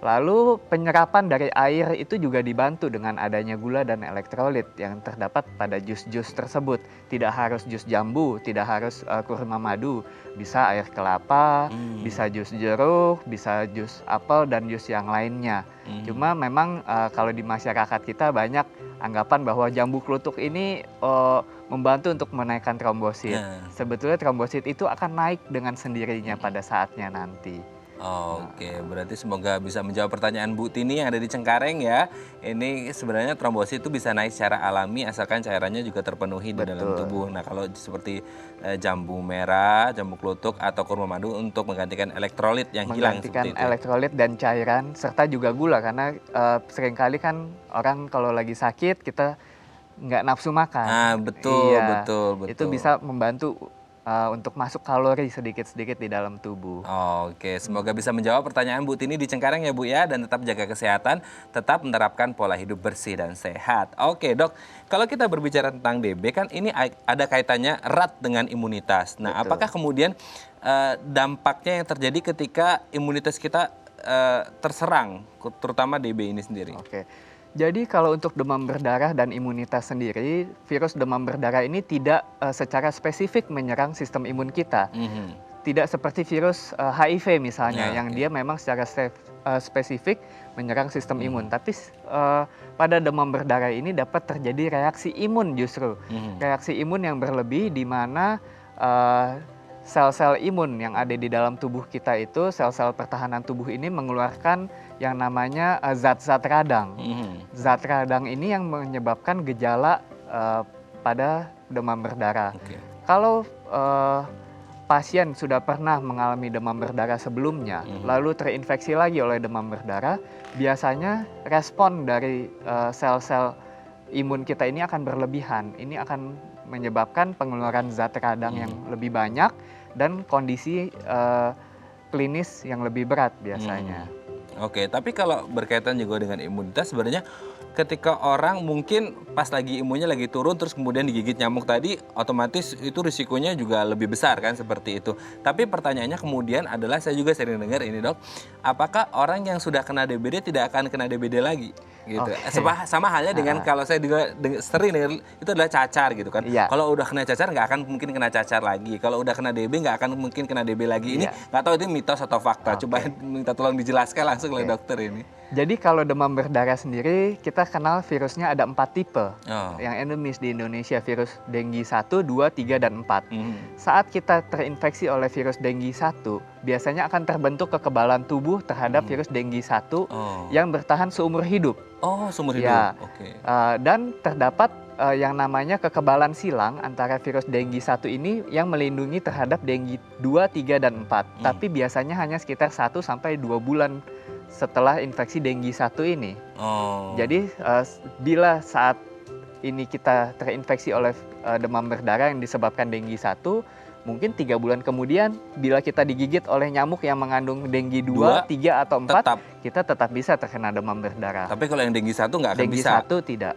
Lalu penyerapan dari air itu juga dibantu dengan adanya gula dan elektrolit yang terdapat pada jus-jus tersebut. Tidak harus jus jambu, tidak harus kurma madu, bisa air kelapa, bisa jus jeruk, bisa jus apel, dan jus yang lainnya. Cuma memang kalau di masyarakat kita banyak anggapan bahwa jambu klutuk ini membantu untuk menaikkan trombosit. Sebetulnya trombosit itu akan naik dengan sendirinya pada saatnya nanti. Oke, berarti semoga bisa menjawab pertanyaan Bu Tini yang ada di Cengkareng ya. Ini sebenarnya trombosit itu bisa naik secara alami asalkan cairannya juga terpenuhi di dalam tubuh. Nah, kalau seperti jambu merah, jambu klutuk atau kurma madu untuk menggantikan elektrolit yang hilang seperti itu. Menggantikan elektrolit dan cairan serta juga gula karena seringkali kan orang kalau lagi sakit kita nggak nafsu makan. Betul. Itu bisa membantu untuk masuk kalori sedikit-sedikit di dalam tubuh. Oke, semoga bisa menjawab pertanyaan Bu Tini di Cengkareng ya, Bu ya, dan tetap jaga kesehatan, tetap menerapkan pola hidup bersih dan sehat. Oke, Dok, kalau kita berbicara tentang DB kan ini ada kaitannya erat dengan imunitas. Nah, apakah kemudian dampaknya yang terjadi ketika imunitas kita terserang, terutama DB ini sendiri? Oke. Jadi kalau untuk demam berdarah dan imunitas sendiri, virus demam berdarah ini tidak secara spesifik menyerang sistem imun kita. Tidak seperti virus HIV misalnya, yang dia memang secara spesifik menyerang sistem imun. Tapi pada demam berdarah ini dapat terjadi reaksi imun justru. Reaksi imun yang berlebih di mana sel-sel imun yang ada di dalam tubuh kita itu, sel-sel pertahanan tubuh ini mengeluarkan yang namanya zat-zat radang. Zat radang ini yang menyebabkan gejala pada demam berdarah. Kalau pasien sudah pernah mengalami demam berdarah sebelumnya, lalu terinfeksi lagi oleh demam berdarah, biasanya respon dari sel-sel imun kita ini akan berlebihan. Ini akan menyebabkan pengeluaran zat radang yang lebih banyak dan kondisi klinis yang lebih berat biasanya. Oke, tapi kalau berkaitan juga dengan imunitas, sebenarnya ketika orang mungkin pas lagi imunnya lagi turun terus kemudian digigit nyamuk tadi, otomatis itu risikonya juga lebih besar kan, seperti itu. Tapi pertanyaannya kemudian adalah, saya juga sering dengar ini dok, apakah orang yang sudah kena DBD tidak akan kena DBD lagi? Gitu. Sama halnya dengan kalau saya juga sering dengar itu adalah cacar gitu kan. Kalau udah kena cacar nggak akan mungkin kena cacar lagi. Kalau udah kena DB nggak akan mungkin kena DB lagi. Ini nggak tahu itu mitos atau fakta. Coba minta tolong dijelaskan langsung oleh dokter ini. Jadi kalau demam berdarah sendiri, kita kenal virusnya ada 4 tipe yang endemis di Indonesia, virus Dengue 1, 2, 3, dan 4. Saat kita terinfeksi oleh virus Dengue 1, biasanya akan terbentuk kekebalan tubuh terhadap virus Dengue 1 yang bertahan seumur hidup. Oh, seumur hidup. Dan terdapat yang namanya kekebalan silang antara virus Dengue 1 ini yang melindungi terhadap Dengue 2, 3, dan 4. Tapi biasanya hanya sekitar 1 sampai 2 bulan setelah infeksi Dengue 1 ini. Jadi bila saat ini kita terinfeksi oleh demam berdarah yang disebabkan Dengue 1, mungkin 3 bulan kemudian bila kita digigit oleh nyamuk yang mengandung Dengue 2, 3, atau 4, kita tetap bisa terkena demam berdarah. Tapi kalau yang Dengue 1 nggak akan bisa? Dengue 1 tidak.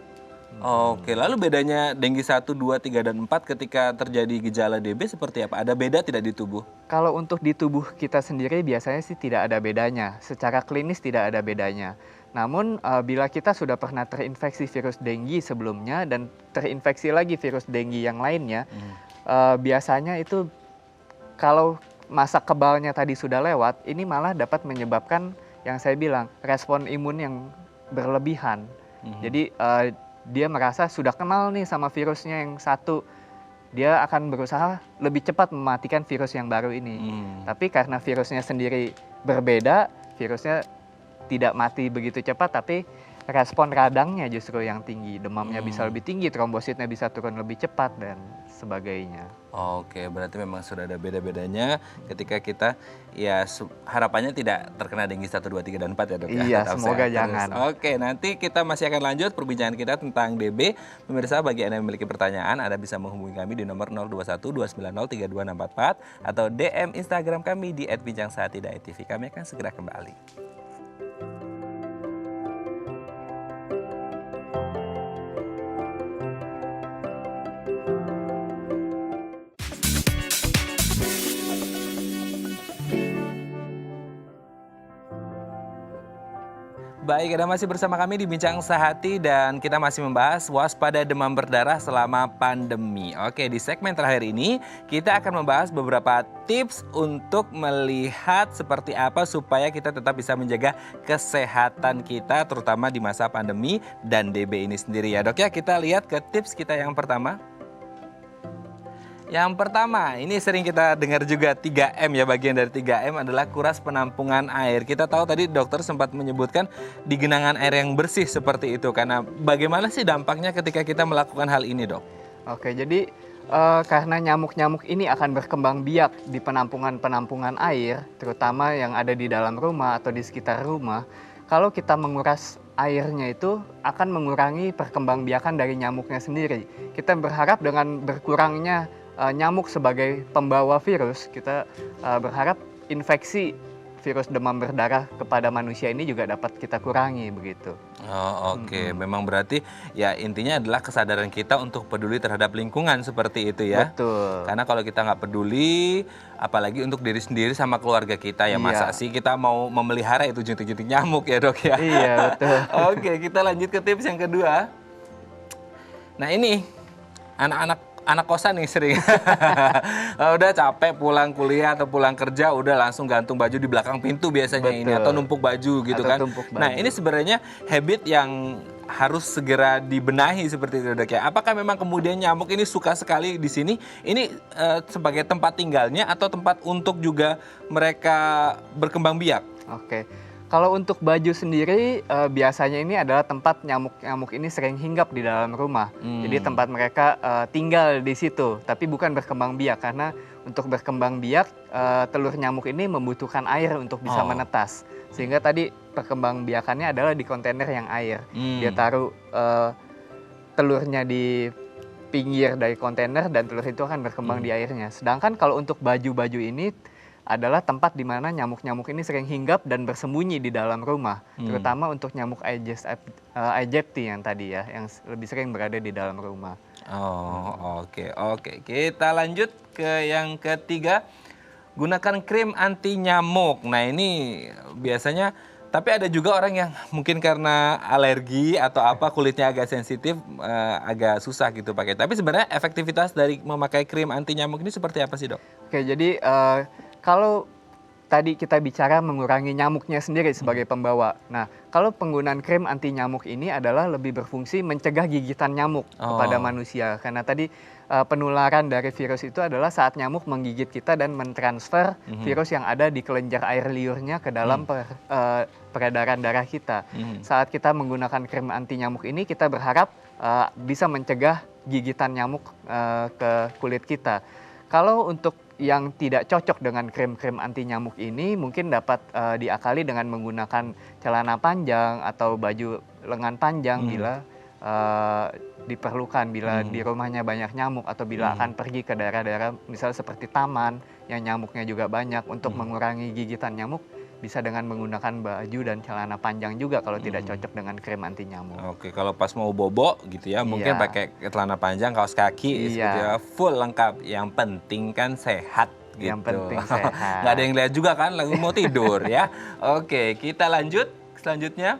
Oke, lalu bedanya Dengue 1, 2, 3, dan 4 ketika terjadi gejala DB seperti apa? Ada beda tidak di tubuh? Kalau untuk di tubuh kita sendiri biasanya sih tidak ada bedanya. Secara klinis tidak ada bedanya. Namun bila kita sudah pernah terinfeksi virus dengue sebelumnya dan terinfeksi lagi virus dengue yang lainnya, biasanya itu kalau masa kebalnya tadi sudah lewat, ini malah dapat menyebabkan yang saya bilang respon imun yang berlebihan. Jadi dia merasa sudah kenal nih sama virusnya yang satu, dia akan berusaha lebih cepat mematikan virus yang baru ini. Tapi karena virusnya sendiri berbeda, virusnya tidak mati begitu cepat, tapi respon radangnya justru yang tinggi. Demamnya bisa lebih tinggi, trombositnya bisa turun lebih cepat, dan sebagainya. Oke, berarti memang sudah ada beda-bedanya ketika kita, ya harapannya tidak terkena Dengue 1, 2, 3, dan 4 ya dok? Iya, semoga jangan. Oke, nanti kita masih akan lanjut perbincangan kita tentang DB. Pemirsa, bagi Anda yang memiliki pertanyaan, Anda bisa menghubungi kami di nomor 0212903264 atau DM Instagram kami di @bincangsahat.tv. Kami akan segera kembali. Baik, Anda masih bersama kami di Bincang Sehati dan kita masih membahas waspada demam berdarah selama pandemi. Oke, di segmen terakhir ini kita akan membahas beberapa tips untuk melihat seperti apa supaya kita tetap bisa menjaga kesehatan kita terutama di masa pandemi dan DB ini sendiri ya dok ya. Kita lihat ke tips kita yang pertama. Yang pertama, ini sering kita dengar juga 3M ya, bagian dari 3M adalah kuras penampungan air. Kita tahu tadi dokter sempat menyebutkan di genangan air yang bersih seperti itu. Karena bagaimana sih dampaknya ketika kita melakukan hal ini dok? Oke, jadi karena nyamuk-nyamuk ini akan berkembang biak di penampungan-penampungan air, terutama yang ada di dalam rumah atau di sekitar rumah. Kalau kita menguras airnya itu akan mengurangi perkembangbiakan dari nyamuknya sendiri. Kita berharap dengan berkurangnya nyamuk sebagai pembawa virus, kita berharap infeksi virus demam berdarah kepada manusia ini juga dapat kita kurangi begitu. Oh, oke. Memang berarti ya intinya adalah kesadaran kita untuk peduli terhadap lingkungan seperti itu ya. Betul. Karena kalau kita nggak peduli, apalagi untuk diri sendiri sama keluarga kita ya, masa Iya. sih kita mau memelihara itu jentik-jentik nyamuk ya dok ya. Iya, betul. Oke, kita lanjut ke tips yang kedua. Nah ini anak kosan nih sering udah capek pulang kuliah atau pulang kerja udah langsung gantung baju di belakang pintu biasanya ini, atau numpuk baju gitu Atau kan. tumpuk Nah baju. ini sebenarnya habit yang harus segera dibenahi seperti itu dok ya. Apakah memang kemudian nyamuk ini suka sekali di sini? Ini sebagai tempat tinggalnya atau tempat untuk juga mereka berkembang biak? Oke. Kalau untuk baju sendiri, biasanya ini adalah tempat nyamuk-nyamuk ini sering hinggap di dalam rumah. Jadi tempat mereka tinggal di situ, tapi bukan berkembang biak. Karena untuk berkembang biak, telur nyamuk ini membutuhkan air untuk bisa menetas. Sehingga tadi perkembang biakannya adalah di kontainer yang air. Dia taruh telurnya di pinggir dari kontainer dan telur itu akan berkembang di airnya. Sedangkan kalau untuk baju-baju ini adalah tempat di mana nyamuk-nyamuk ini sering hinggap dan bersembunyi di dalam rumah, terutama untuk nyamuk Aedes aegypti yang tadi ya, yang lebih sering berada di dalam rumah. Oh, oke. Kita lanjut ke yang ketiga. Gunakan krim anti nyamuk. Nah, ini biasanya tapi ada juga orang yang mungkin karena alergi atau apa kulitnya agak sensitif, agak susah gitu pakai. Tapi sebenarnya efektivitas dari memakai krim anti nyamuk ini seperti apa sih, Dok? Oke, jadi kalau tadi kita bicara mengurangi nyamuknya sendiri sebagai pembawa. Nah, kalau penggunaan krim anti nyamuk ini adalah lebih berfungsi mencegah gigitan nyamuk kepada manusia. Karena tadi penularan dari virus itu adalah saat nyamuk menggigit kita dan mentransfer virus yang ada di kelenjar air liurnya ke dalam peredaran darah kita. Saat kita menggunakan krim anti nyamuk ini, kita berharap bisa mencegah gigitan nyamuk ke kulit kita. Kalau untuk yang tidak cocok dengan krim-krim anti nyamuk ini mungkin dapat diakali dengan menggunakan celana panjang atau baju lengan panjang bila diperlukan, bila di rumahnya banyak nyamuk atau bila akan pergi ke daerah-daerah misalnya seperti taman yang nyamuknya juga banyak. Untuk mengurangi gigitan nyamuk bisa dengan menggunakan baju dan celana panjang juga kalau tidak cocok dengan krim anti nyamuk. Oke, kalau pas mau bobo gitu ya, mungkin pakai celana panjang, kaos kaki, gitu ya, full lengkap. Yang penting kan sehat gitu. Yang penting sehat. Nggak ada yang lihat juga kan, lagi mau tidur ya. Oke, kita lanjut selanjutnya.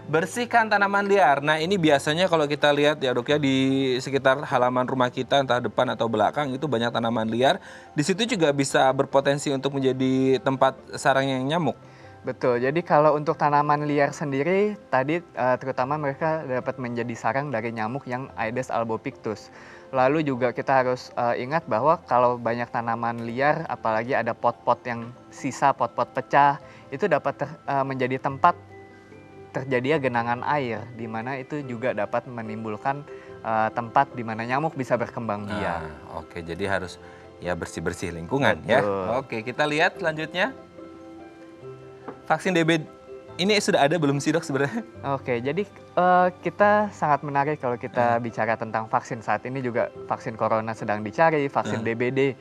Bersihkan tanaman liar. Nah ini biasanya kalau kita lihat ya dok ya, di sekitar halaman rumah kita entah depan atau belakang itu banyak tanaman liar. Di situ juga bisa berpotensi untuk menjadi tempat sarangnya nyamuk. Betul, jadi kalau untuk tanaman liar sendiri tadi terutama mereka dapat menjadi sarang dari nyamuk yang Aedes albopictus. Lalu juga kita harus ingat bahwa kalau banyak tanaman liar, apalagi ada pot-pot yang sisa, pot-pot pecah, itu dapat menjadi tempat terjadinya genangan air, di mana itu juga dapat menimbulkan tempat di mana nyamuk bisa berkembang biak. Oke, jadi harus ya bersih-bersih lingkungan. Betul. Ya. Oke, kita lihat selanjutnya. Vaksin DBD ini sudah ada belum sih dok sebenarnya? Oke, jadi kita sangat menarik kalau kita bicara tentang vaksin. Saat ini juga vaksin corona sedang dicari, vaksin DBD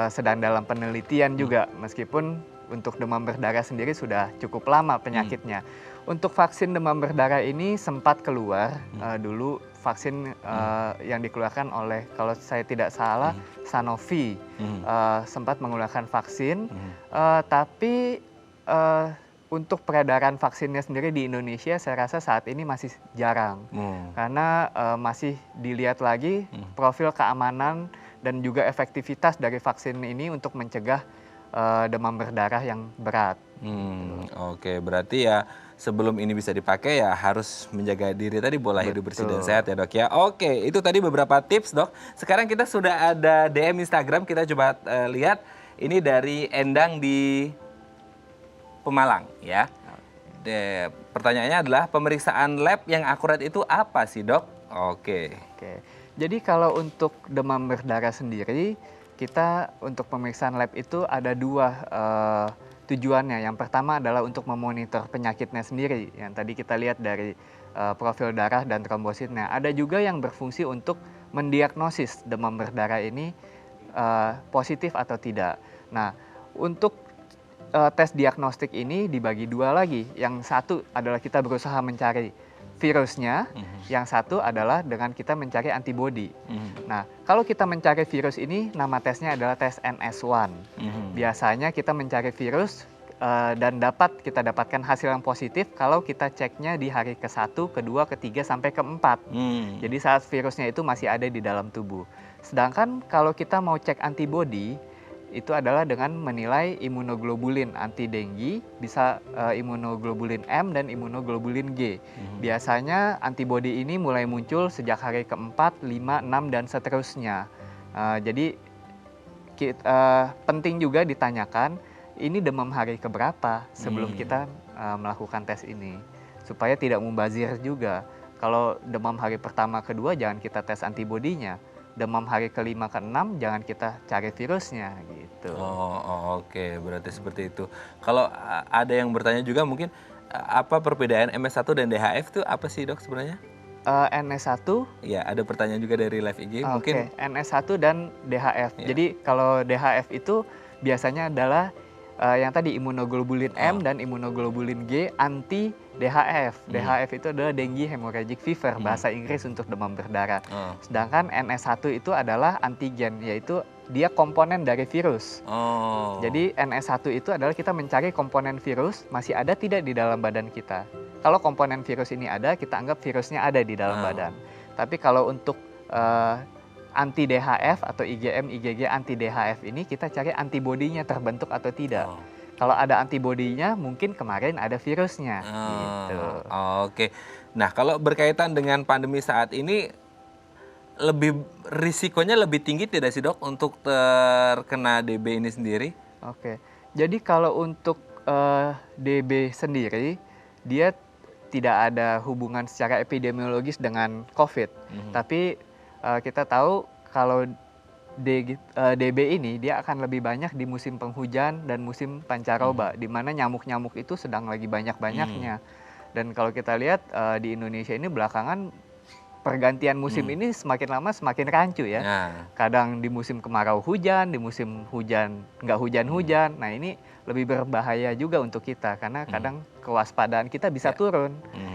sedang dalam penelitian juga, meskipun untuk demam berdarah sendiri sudah cukup lama penyakitnya. Untuk vaksin demam berdarah ini sempat keluar dulu vaksin yang dikeluarkan oleh, kalau saya tidak salah, Sanofi sempat mengeluarkan vaksin, tapi untuk peredaran vaksinnya sendiri di Indonesia saya rasa saat ini masih jarang, karena masih dilihat lagi profil keamanan dan juga efektivitas dari vaksin ini untuk mencegah demam berdarah yang berat. Oke, berarti ya sebelum ini bisa dipakai ya harus menjaga diri tadi, pola hidup bersih dan sehat ya dok ya. Oke, itu tadi beberapa tips dok. Sekarang kita sudah ada DM Instagram, kita coba lihat. Ini dari Endang di Pemalang ya. Pertanyaannya adalah pemeriksaan lab yang akurat itu apa sih dok? Oke. Jadi kalau untuk demam berdarah sendiri, kita untuk pemeriksaan lab itu ada dua tujuannya. Yang pertama adalah untuk memonitor penyakitnya sendiri, yang tadi kita lihat dari profil darah dan trombositnya. Ada juga yang berfungsi untuk mendiagnosis demam berdarah ini positif atau tidak. Nah, untuk tes diagnostik ini dibagi dua lagi. Yang satu adalah kita berusaha mencari virusnya, yang satu adalah dengan kita mencari antibodi. Nah, kalau kita mencari virus ini, nama tesnya adalah tes NS1. Biasanya kita mencari virus dan kita dapatkan hasil yang positif kalau kita ceknya di hari ke-1, ke-2, ke-3, sampai ke-4. Jadi saat virusnya itu masih ada di dalam tubuh. Sedangkan kalau kita mau cek antibodi, itu adalah dengan menilai imunoglobulin anti denggi, bisa imunoglobulin M dan imunoglobulin G. Biasanya antibodi ini mulai muncul sejak hari ke-4, 5, 6, dan seterusnya. Jadi penting juga ditanyakan, ini demam hari keberapa sebelum kita melakukan tes ini. Supaya tidak mubazir juga. Kalau demam hari pertama, kedua, jangan kita tes antibodinya. Demam hari ke-5, ke-6, jangan kita cari virusnya gitu. Oke, berarti seperti itu. Kalau ada yang bertanya juga mungkin apa perbedaan MS1 dan DHF itu apa sih dok sebenarnya? NS1. Ya, ada pertanyaan juga dari live IG mungkin. NS1 dan DHF. Ya. Jadi kalau DHF itu biasanya adalah yang tadi imunoglobulin M dan imunoglobulin G anti DHF. DHF itu adalah dengue hemorrhagic fever, bahasa Inggris untuk demam berdarah. Sedangkan NS1 itu adalah antigen, yaitu dia komponen dari virus. Jadi NS1 itu adalah kita mencari komponen virus masih ada tidak di dalam badan kita. Kalau komponen virus ini ada, kita anggap virusnya ada di dalam badan. Tapi kalau untuk anti DHF atau IgM, IgG anti DHF ini kita cari antibodinya terbentuk atau tidak. Kalau ada antibodinya mungkin kemarin ada virusnya. Gitu. Oke. Nah kalau berkaitan dengan pandemi saat ini, risikonya lebih tinggi tidak sih dok untuk terkena DB ini sendiri? Oke. Jadi kalau untuk DB sendiri, dia tidak ada hubungan secara epidemiologis dengan COVID. Tapi kita tahu kalau DB ini dia akan lebih banyak di musim penghujan dan musim pancaroba, di mana nyamuk-nyamuk itu sedang lagi banyak-banyaknya. Dan kalau kita lihat di Indonesia ini belakangan pergantian musim ini semakin lama semakin rancu ya. Kadang di musim kemarau hujan, di musim hujan nggak hujan-hujan. Nah ini lebih berbahaya juga untuk kita karena kadang kewaspadaan kita bisa turun.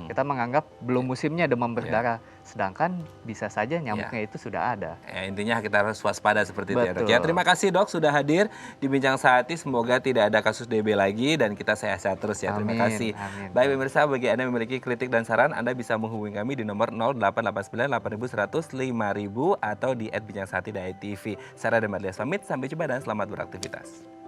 Kita menganggap belum musimnya demam berdarah, sedangkan bisa saja nyamuknya itu sudah ada. Intinya kita harus waspada seperti itu ya dok. Betul. Ya, terima kasih dok sudah hadir di Bincang Sehati. Semoga tidak ada kasus DB lagi dan kita sehat-sehat terus ya. Terima kasih. Amin. Baik pemirsa, bagi Anda yang memiliki kritik dan saran, Anda bisa menghubungi kami di nomor 0889 8100 5000 atau di @bincangsehati.tv. Saya Raden Marlias pamit, sampai jumpa dan selamat beraktivitas.